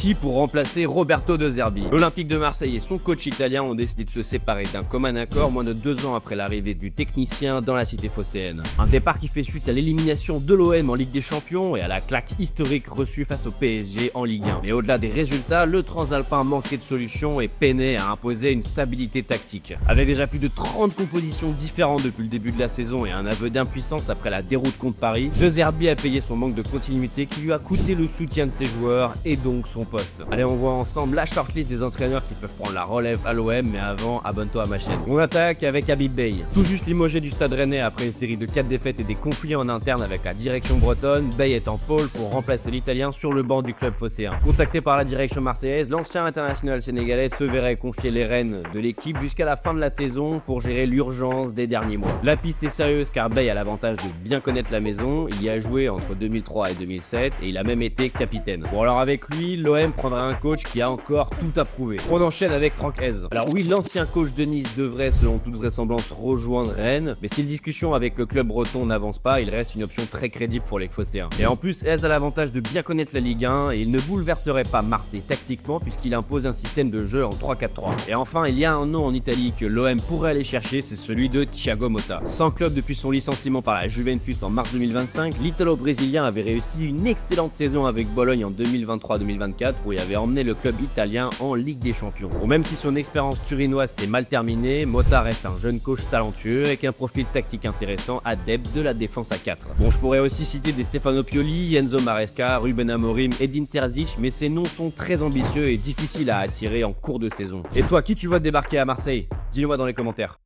qui pour remplacer Roberto De Zerbi. L'Olympique de Marseille et son coach italien ont décidé de se séparer d'un commun accord moins de 2 ans après l'arrivée du technicien dans la cité phocéenne. Un départ qui fait suite à l'élimination de l'OM en Ligue des Champions et à la claque historique reçue face au PSG en Ligue 1. Mais au-delà des résultats, le Transalpin manquait de solutions et peinait à imposer une stabilité tactique. Avec déjà plus de 30 compositions différentes depuis le début de la saison et un aveu d'impuissance après la déroute contre Paris, De Zerbi a payé son manque de continuité qui lui a coûté le soutien de ses joueurs et donc son poste. Allez, on voit ensemble la shortlist des entraîneurs qui peuvent prendre la relève à l'OM, mais avant, abonne-toi à ma chaîne. On attaque avec Habib Beye. Tout juste limogé du Stade Rennais après une série de 4 défaites et des conflits en interne avec la direction bretonne, Beye est en pôle pour remplacer l'Italien sur le banc du club phocéen. Contacté par la direction marseillaise, l'ancien international sénégalais se verrait confier les rênes de l'équipe jusqu'à la fin de la saison pour gérer l'urgence des derniers mois. La piste est sérieuse car Beye a l'avantage de bien connaître la maison, il y a joué entre 2003 et 2007 et il a même été capitaine. Bon, alors avec lui, l'OM prendra un coach qui a encore tout à prouver. On enchaîne avec Franck Hez. Alors oui, l'ancien coach de Nice devrait selon toute vraisemblance rejoindre Rennes, mais si les discussions avec le club breton n'avancent pas, il reste une option très crédible pour les phocéens. Et en plus, Hez a l'avantage de bien connaître la Ligue 1 et il ne bouleverserait pas Marseille tactiquement puisqu'il impose un système de jeu en 3-4-3. Et enfin, il y a un nom en Italie que l'OM pourrait aller chercher, c'est celui de Thiago Motta. Sans club depuis son licenciement par la Juventus en mars 2025, l'Italo-Brésilien avait réussi une excellente saison avec Bologne en 2023-2024 où il avait emmené le club italien en Ligue des Champions. Bon, même si son expérience turinoise s'est mal terminée, Motta reste un jeune coach talentueux avec un profil tactique intéressant, adepte de la défense à 4. Bon, je pourrais aussi citer des Stefano Pioli, Enzo Maresca, Ruben Amorim, Edin Terzic, mais ces noms sont très ambitieux et difficiles à attirer en cours de saison. Et toi, qui tu vois débarquer à Marseille? Dis-le moi dans les commentaires.